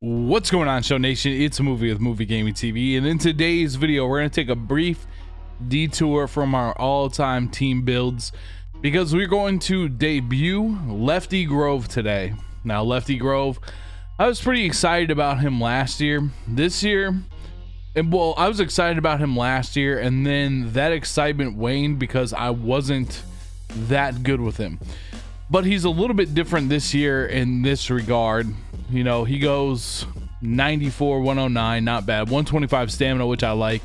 What's going on, Show Nation? It's a movie with Movie Gaming TV, and in today's video we're going to take a brief detour from our all-time team builds because we're going to debut Lefty Grove today. Now, Lefty Grove, I was pretty excited about him last year. This year, well, I was excited about him last year, and then that excitement waned because I wasn't that good with him. But he's a little bit different this year in this regard. You know, he goes 94, 109, not bad. 125 stamina, which I like.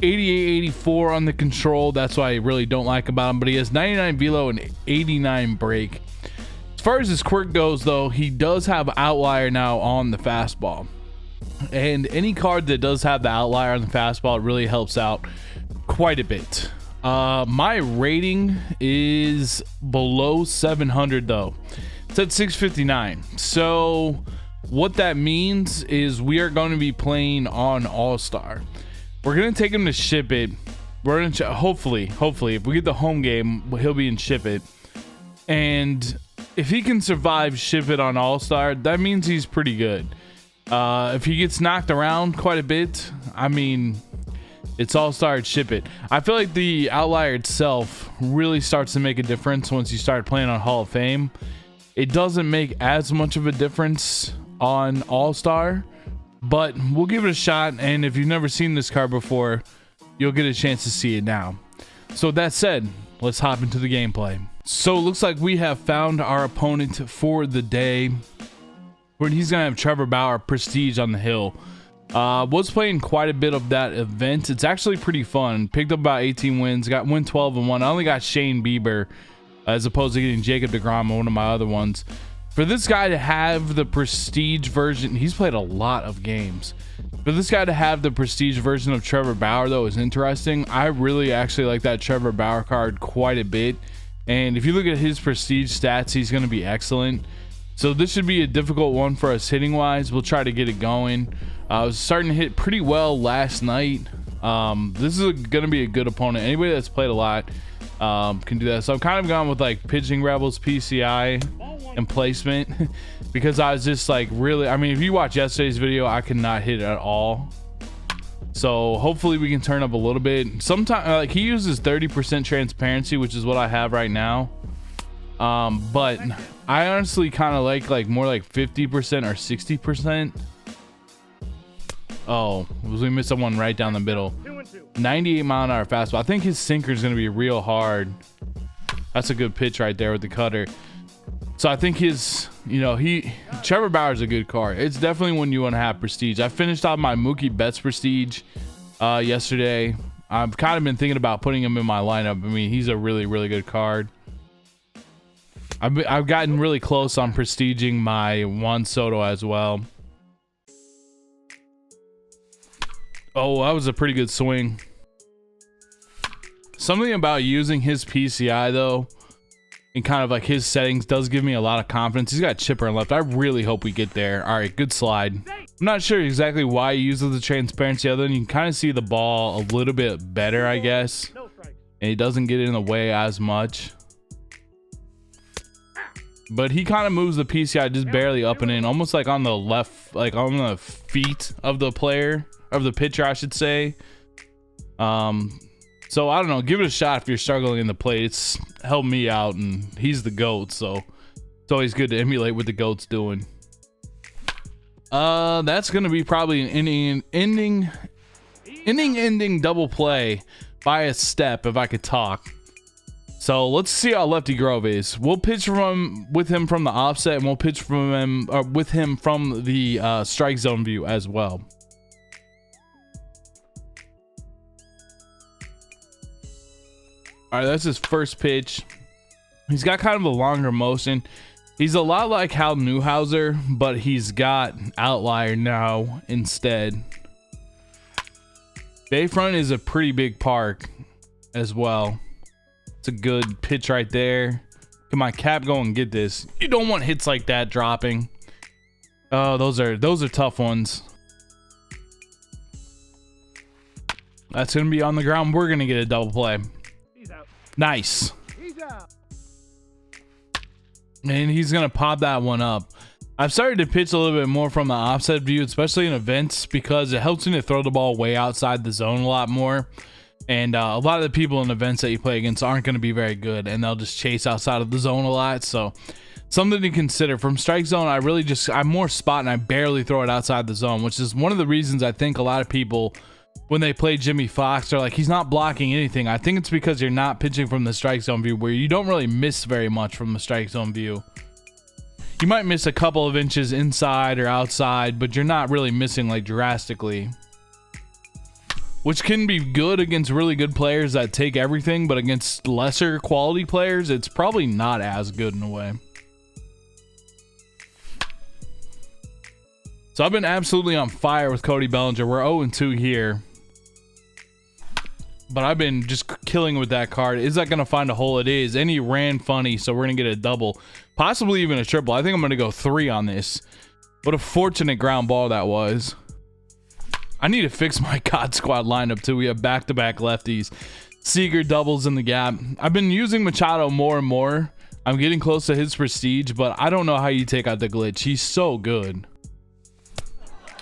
88, 84 on the control. That's what I really don't like about him. But he has 99 velo and 89 break. As far as his quirk goes, though, he does have outlier now on the fastball. And any card that does have the outlier on the fastball really helps out quite a bit. My rating is below 700 though. It's at 659. So what that means is we are going to be playing on All-Star. We're going to take him to Ship It. We're going to hopefully if we get the home game, he'll be in Ship It. And if he can survive Ship It on All-Star, that means he's pretty good. If he gets knocked around quite a bit, I mean, it's All-Star, Ship It. I feel like the outlier itself really starts to make a difference once you start playing on Hall of Fame. It doesn't make as much of a difference on All-Star, but we'll give it a shot. And if you've never seen this card before, you'll get a chance to see it now. So with that said, let's hop into the gameplay. So it looks like we have found our opponent for the day. He's gonna have Trevor Bauer, Prestige on the hill. Was playing quite a bit of that event. It's actually pretty fun. Picked up about 18 wins, win 12 and 1. I only got Shane Bieber as opposed to getting Jacob DeGrom on one of my other ones. For this guy to have the Prestige version, he's played a lot of games. For this guy to have the Prestige version of Trevor Bauer, though, is interesting. I really actually like that Trevor Bauer card quite a bit. And if you look at his Prestige stats, he's going to be excellent. So this should be a difficult one for us hitting wise. We'll try to get it going. I was starting to hit pretty well last night. This is going to be a good opponent. Anybody that's played a lot can do that. So I'm kind of gone with like Pitching Rebels, PCI, and placement because I was just like really, I mean, if you watch yesterday's video, I could not hit at all. So hopefully we can turn up a little bit. Sometimes like he uses 30% transparency, which is what I have right now. But I honestly kind of like more like 50% or 60%. Oh, we missed someone right down the middle. 98 mile an hour fastball. I think his sinker is going to be real hard. That's a good pitch right there with the cutter. So I think his, you know, Trevor Bauer's a good card. It's definitely one you want to have Prestige. I finished off my Mookie Betts Prestige yesterday. I've kind of been thinking about putting him in my lineup. I mean, he's a really, really good card. I've gotten really close on prestiging my Juan Soto as well. Oh, that was a pretty good swing. Something about using his PCI though, and kind of like his settings, does give me a lot of confidence. He's got chipper and left. I really hope we get there. All right, good slide. I'm not sure exactly why he uses the transparency other than you can kind of see the ball a little bit better, I guess. And he doesn't get in the way as much. But he kind of moves the PCI just barely up and in, almost like on the left, like on the feet of the player, of the pitcher, I should say. So I don't know, give it a shot if you're struggling in the plate. It's helped me out, and he's the GOAT, so it's always good to emulate what the GOAT's doing. That's gonna be probably an ending double play by a step if I could talk. So let's see how Lefty Grove is. We'll pitch with him from the offset, and we'll pitch with him from the strike zone view as well. All right, that's his first pitch. He's got kind of a longer motion. He's a lot like Hal Newhouser, but he's got outlier now instead. Bayfront is a pretty big park as well. It's a good pitch right there. Come on, Cap, go and get this. You don't want hits like that dropping. Oh, those are tough ones. That's gonna be on the ground. We're gonna get a double play. Nice. And he's gonna pop that one up. I've started to pitch a little bit more from the offset view, especially in events, because it helps me to throw the ball way outside the zone a lot more. And a lot of the people in events that you play against aren't going to be very good, and they'll just chase outside of the zone a lot. So something to consider. From strike zone, I'm more spot, and I barely throw it outside the zone, which is one of the reasons I think a lot of people, when they play Jimmy Fox, they're like, he's not blocking anything. I think it's because you're not pitching from the strike zone view, where you don't really miss very much from the strike zone view. You might miss a couple of inches inside or outside, but you're not really missing like drastically, which can be good against really good players that take everything, but against lesser quality players, it's probably not as good in a way. So I've been absolutely on fire with Cody Bellinger. We're 0-2 here, but I've been just killing with that card. Is that going to find a hole? It is. And he ran funny, so we're going to get a double, possibly even a triple. I think I'm going to go 3 on this. What a fortunate ground ball that was. I need to fix my God Squad lineup too. We have back-to-back lefties. Seager doubles in the gap. I've been using Machado more and more. I'm getting close to his prestige, but I don't know how you take out the glitch. He's so good.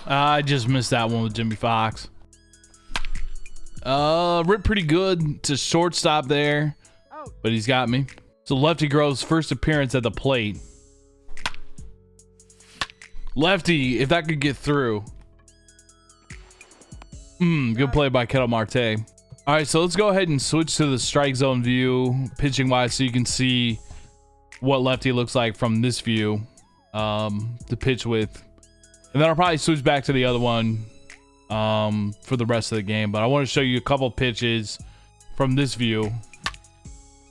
I just missed that one with Jimmy Fox. Ripped pretty good to shortstop there, but he's got me. So Lefty Grove's first appearance at the plate. Lefty, if that could get through. Good play by Ketel Marte. All right, so let's go ahead and switch to the strike zone view, pitching wise, so you can see what Lefty looks like from this view to pitch with. And then I'll probably switch back to the other one for the rest of the game. But I want to show you a couple pitches from this view.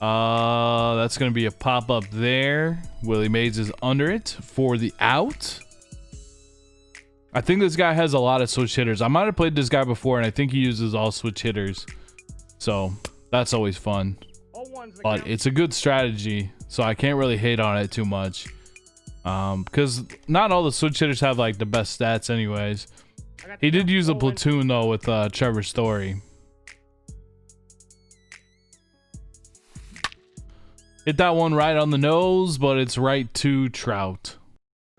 That's going to be a pop-up there. Willie Mays is under it for the out. I think this guy has a lot of switch hitters. I might have played this guy before, and I think he uses all switch hitters. So that's always fun. But it's a good strategy, so I can't really hate on it too much. Because not all the switch hitters have like the best stats anyways. He did use a platoon though with Trevor Story. Hit that one right on the nose, but it's right to Trout.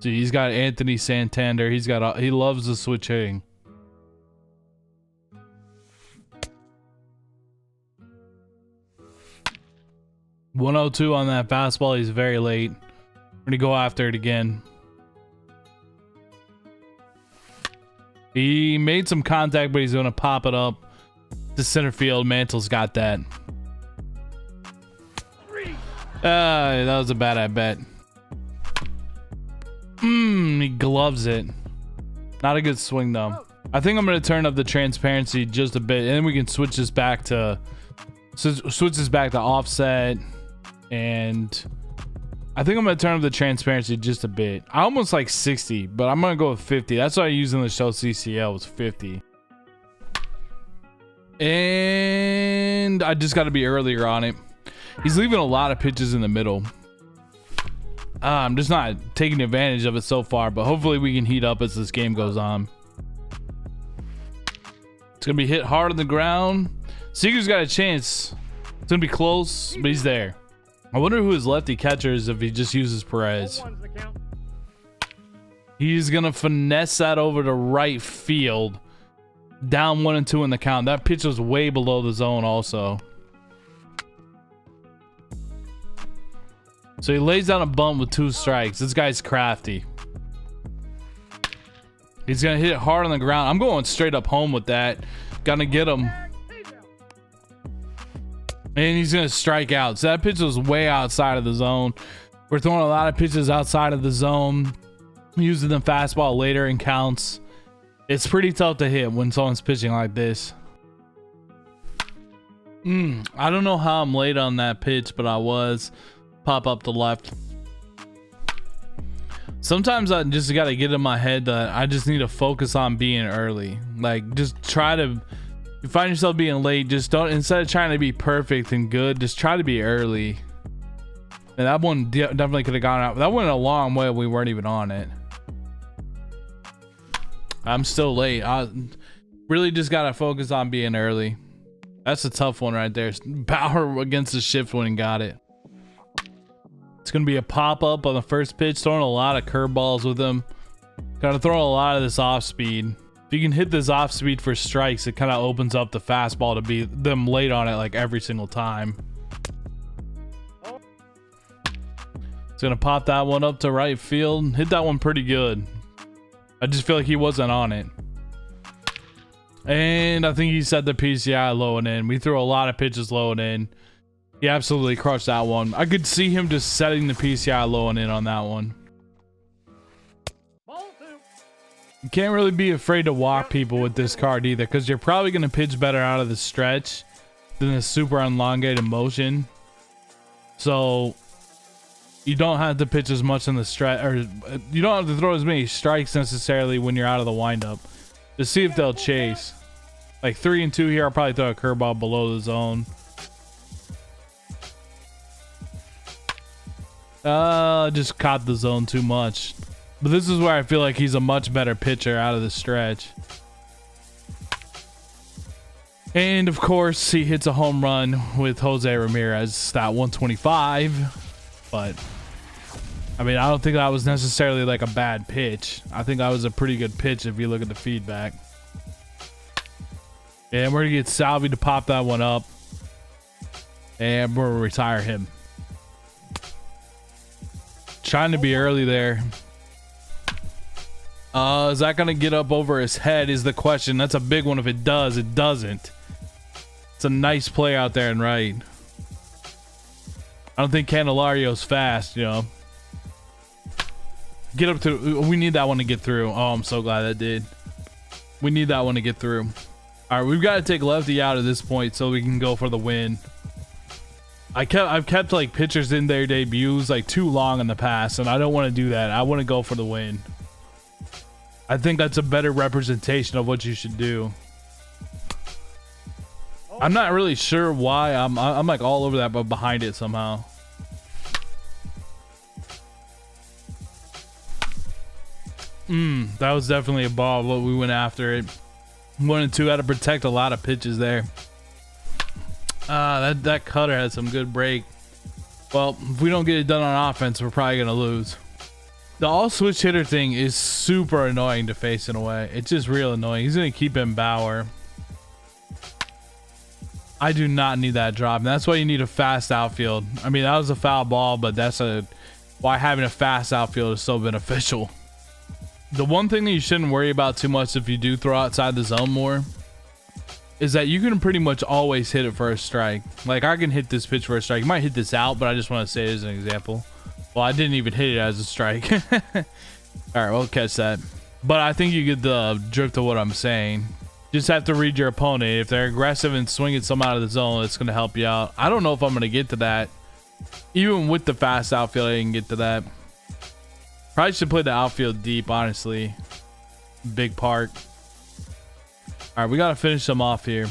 See, he's got Anthony Santander. He loves the switch hitting. .102 on that fastball. He's very late. We're gonna go after it again. He made some contact, but he's gonna pop it up to center field. Mantle's got that. That was a bad at bet. He gloves it. Not a good swing though. I think I'm gonna turn up the transparency just a bit, and then we can switch this back to offset, and I think I'm gonna turn up the transparency just a bit. I almost like 60, but I'm gonna go with 50. That's what I used in the show CCL was 50. And I just got to be earlier on it. He's leaving a lot of pitches in the middle. I'm just not taking advantage of it so far, but hopefully we can heat up as this game goes on. It's gonna be hit hard on the ground. Seager's got a chance. It's gonna be close, but he's there. I wonder who his lefty catcher is if he just uses Perez. He's gonna finesse that over to right field. Down 1-2 in the count. That pitch was way below the zone also. So he lays down a bunt with 2 strikes. This guy's crafty. He's gonna hit it hard on the ground. I'm going straight up home with that. Gonna get him. And he's gonna strike out. So that pitch was way outside of the zone. We're throwing a lot of pitches outside of the zone, using the fastball later in counts. It's pretty tough to hit when someone's pitching like this. I don't know how I'm late on that pitch, but I was. Pop up the left. Sometimes I just gotta get in my head that I just need to focus on being early. Like, just try to, you find yourself being late, just don't, instead of trying to be perfect and good, just try to be early. And that one definitely could have gone out. That went a long way. We weren't even on it. I'm still late. I really just gotta focus on being early. That's a tough one right there. Bauer against the shift when he got it. It's It's going to be a pop-up on the first pitch, throwing a lot of curveballs with him. Kind of throwing a lot of this off-speed. If you can hit this off-speed for strikes, it kind of opens up the fastball to be them late on it like every single time. It's going to pop that one up to right field. Hit that one pretty good. I just feel like he wasn't on it. And I think he set the PCI low and in. We threw a lot of pitches low and in. He absolutely crushed that one. I could see him just setting the PCI low and in on that one. You can't really be afraid to walk people with this card either, because you're probably going to pitch better out of the stretch than the super elongated motion. So you don't have to pitch as much in the stretch, or you don't have to throw as many strikes necessarily when you're out of the windup. To see if they'll chase. Like 3 and 2 here, I'll probably throw a curveball below the zone. Just caught the zone too much. But this is where I feel like he's a much better pitcher out of the stretch. And of course, he hits a home run with Jose Ramirez, that 125. But I mean, I don't think that was necessarily like a bad pitch. I think that was a pretty good pitch if you look at the feedback. And we're gonna get Salvi to pop that one up. And we're gonna retire him. Trying to be early there. Is that gonna get up over his head is the question. That's a big one. If it does, it doesn't. It's a nice play out there and right. I don't think Candelario's fast, you know. Get up to, we need that one to get through. Oh, I'm so glad that did. We need that one to get through. All right, we've got to take Lefty out at this point so we can go for the win. I've kept like pitchers in their debuts like too long in the past, and I don't want to do that. I want to go for the win. I think that's a better representation of what you should do. I'm not really sure why I'm like all over that, but behind it somehow. That was definitely a ball, but we went after it. 1 and 2, had to protect a lot of pitches there. That cutter had some good break. Well, if we don't get it done on offense, we're probably gonna lose. The all switch hitter thing is super annoying to face in a way. It's just real annoying. He's gonna keep him Bauer. I do not need that drop, and that's why you need a fast outfield. I mean, that was a foul ball, but that's why having a fast outfield is so beneficial. The one thing that you shouldn't worry about too much if you do throw outside the zone more is that you can pretty much always hit it for a strike. Like, I can hit this pitch for a strike. You might hit this out, but I just want to say it as an example. Well, I didn't even hit it as a strike. All right, we'll catch that. But I think you get the drift of what I'm saying. Just have to read your opponent. If they're aggressive and swinging some out of the zone, it's going to help you out. I don't know if I'm going to get to that. Even with the fast outfield, I can get to that. Probably should play the outfield deep, honestly. Big park. All right, we got to finish them off here.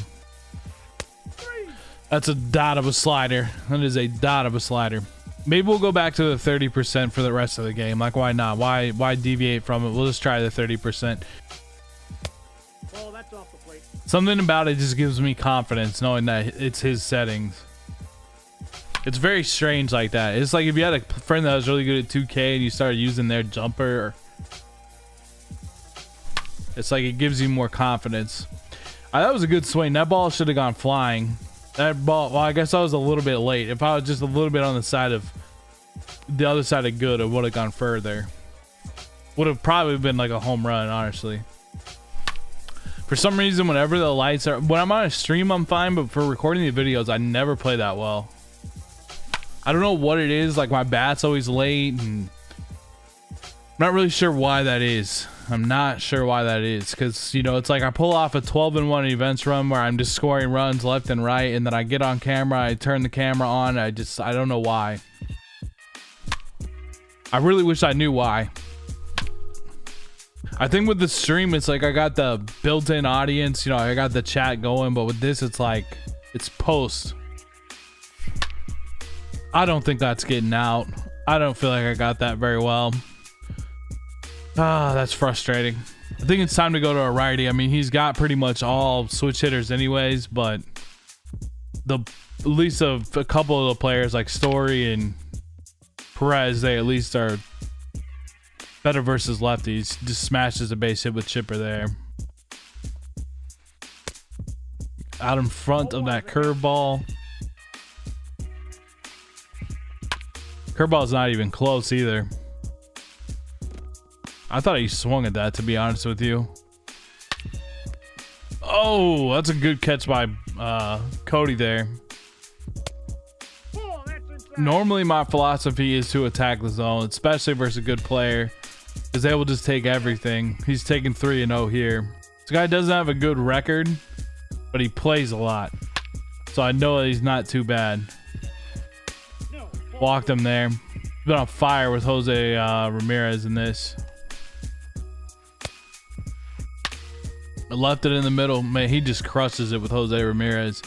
That's a dot of a slider. That is a dot of a slider. Maybe we'll go back to the 30% for the rest of the game. Like, why not? Why deviate from it? We'll just try the 30%. Oh, that's off the plate. Something about it just gives me confidence knowing that it's his settings. It's very strange like that. It's like if you had a friend that was really good at 2K and you started using their jumper. It's like it gives you more confidence. That was a good swing. That ball should have gone flying. That ball, well, I guess I was a little bit late. If I was just a little bit on the side of the other side of good, it would have gone further. Would have probably been like a home run, honestly. For some reason, whenever the lights are, when I'm on a stream, I'm fine, but for recording the videos, I never play that well. I don't know what it is. Like, my bat's always late, and I'm not really sure why that is. I'm not sure why that is, because, you know, it's like I pull off a 12-1 events run where I'm just scoring runs left and right, and then I get on camera, I turn the camera on, I don't know why. I really wish I knew why. I think with the stream, it's like I got the built-in audience, you know, I got the chat going, but with this, it's like, it's post. I don't think that's getting out. I don't feel like I got that very well. That's frustrating. I think it's time to go to a righty. I mean, he's got pretty much all switch hitters anyways, but at least a couple of the players like Story and Perez, they at least are better versus lefties. Just smashes a base hit with chipper there. Out in front of that curveball. Curveball's not even close either. I thought he swung at that, to be honest with you. Oh, that's a good catch by Cody there. Normally my philosophy is to attack the zone, especially versus a good player, because they will just take everything. He's taking 3-0 here. This guy doesn't have a good record, but he plays a lot, so I know that he's not too bad. Walked him there. Been on fire with Jose Ramirez in this. I left it in the middle. Man, he just crushes it with Jose Ramirez.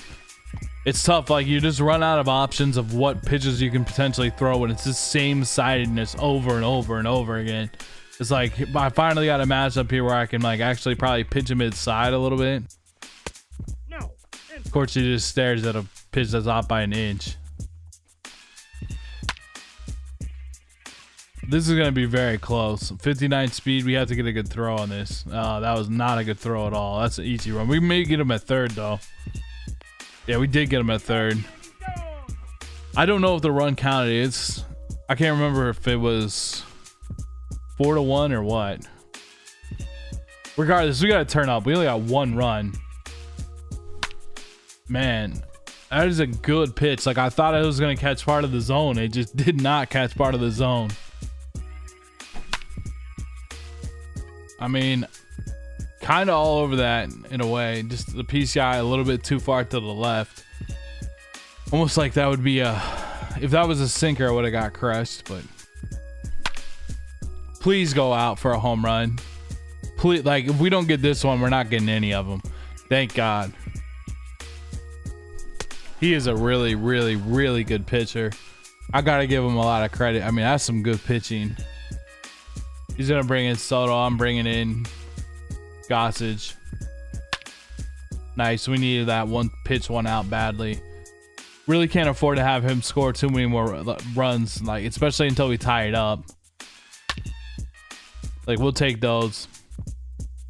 It's tough. Like, you just run out of options of what pitches you can potentially throw when it's the same sidedness over and over and over again. It's like, I finally got a matchup here where I can like actually probably pitch him inside a little bit. Of course, he just stares at a pitch that's off by an inch. This is going to be very close. 59 speed. We have to get a good throw on this. That was not a good throw at all. That's an easy run. We may get him at third, though. Yeah, we did get him at third. I don't know if the run counted. I can't remember if it was 4-1 or what. Regardless, we got to turn up. We only got one run. Man, that is a good pitch. Like, I thought it was going to catch part of the zone. It just did not catch part of the zone. I mean, kind of all over that in a way. Just the PCI a little bit too far to the left. Almost like that would be if that was a sinker, I would have got crushed. But please go out for a home run. Please, like, if we don't get this one, we're not getting any of them. Thank God. He is a really, really, really good pitcher. I got to give him a lot of credit. I mean, that's some good pitching. He's going to bring in Soto. I'm bringing in Gossage. Nice. We needed that one pitch, one out badly. Really can't afford to have him score too many more runs, like, especially until we tie it up. Like, we'll take those.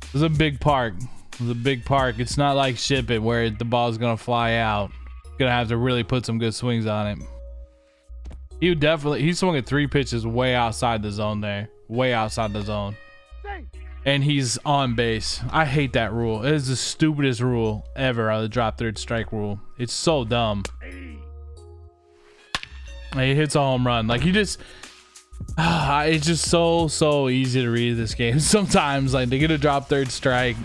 This is a big park. It's a big park. It's not like Ship It where the ball's going to fly out. Gonna have to really put some good swings on it. He swung at 3 pitches way outside the zone there. Way outside the zone. And he's on base. I hate that rule. It is the stupidest rule ever, the drop third strike rule. It's so dumb. Like, he hits a home run. Like, you just it's just so easy to read this game. Sometimes, like, they get a drop third strike,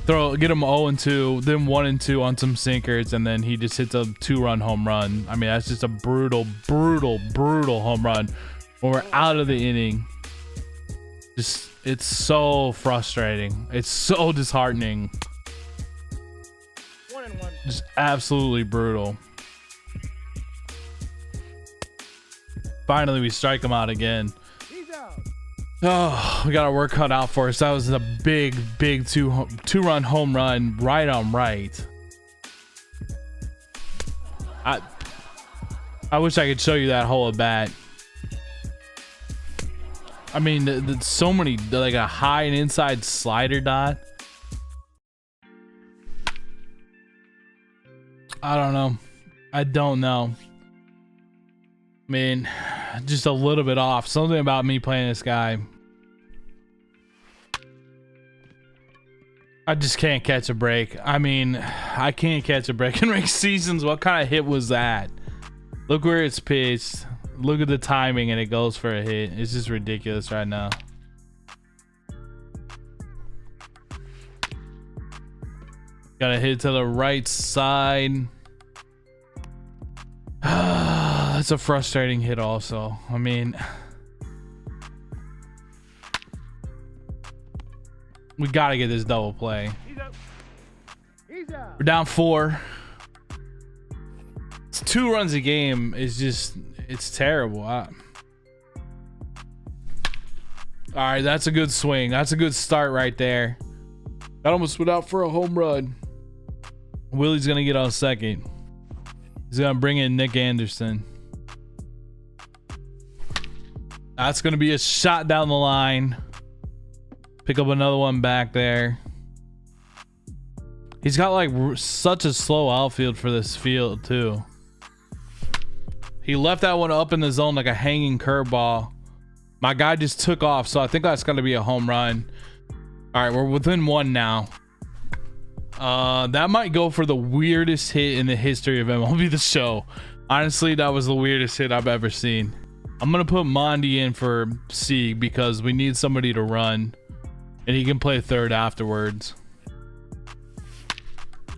get him 0-2, then 1-2 on some sinkers, and then he just hits a 2-run home run. I mean, that's just a brutal home run when we're out of the inning. Just, it's so frustrating. It's so disheartening. 1-1. Just absolutely brutal. Finally, we strike him out again. Oh, we got our work cut out for us. That was a big two-run home run right on right. I wish I could show you that whole at bat. I mean, so many, like a high and inside slider dot. I don't know. I don't know. I mean, just a little bit off. Something about me playing this guy. I just can't catch a break. I mean, I can't catch a break in ranked seasons. What kind of hit was that? Look where it's pitched. Look at the timing, and it goes for a hit. It's just ridiculous right now. Got a hit to the right side. That's a frustrating hit also. I mean, we got to get this double play. We're down 4. It's 2 runs a game. It's just, it's terrible. All right, that's a good swing. That's a good start right there. That almost went out for a home run. Willie's going to get on second. He's going to bring in Nick Anderson. That's going to be a shot down the line. Pick up another one back there. He's got like such a slow outfield for this field too. He left that one up in the zone like a hanging curveball. My guy just took off, so I think that's going to be a home run. All right, we're within one now. That might go for the weirdest hit in the history of MLB The Show. Honestly, that was the weirdest hit I've ever seen. I'm going to put Mondi in for C because we need somebody to run. And he can play third afterwards.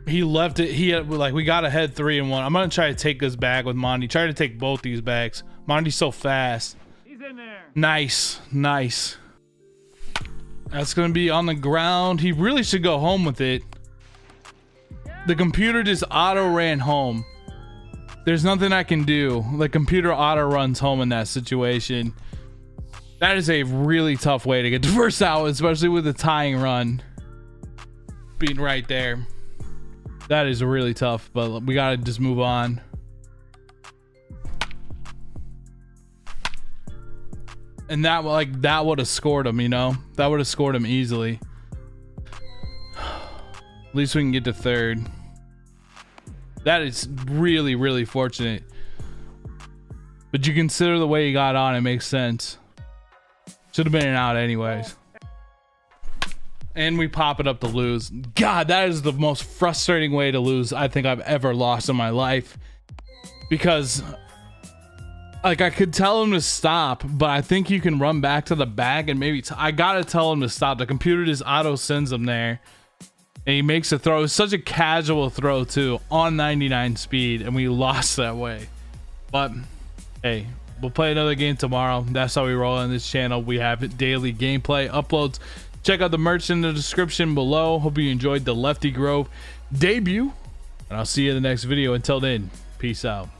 He left it. He had, like, we got ahead 3-1. I'm gonna try to take this bag with Mondi. Try to take both these bags. Mondi's so fast. He's in there. Nice, nice. That's gonna be on the ground. He really should go home with it. The computer just auto ran home. There's nothing I can do. The computer auto runs home in that situation. That is a really tough way to get the first out, especially with the tying run being right there. That is really tough, but we gotta just move on. And that would have scored him, you know? That would have scored him easily. At least we can get to third. That is really, really fortunate. But you consider the way he got on, it makes sense. Should have been an out anyways. And we pop it up to lose. God, that is the most frustrating way to lose I think I've ever lost in my life. Because, like, I could tell him to stop, but I think you can run back to the bag and maybe I gotta tell him to stop. The computer just auto sends him there. And he makes a throw. It's such a casual throw too, on 99 speed, and we lost that way. But hey, we'll play another game tomorrow. That's how we roll on this channel. We have daily gameplay uploads. Check out the merch in the description below. Hope you enjoyed the Lefty Grove debut, and I'll see you in the next video. Until then, peace out.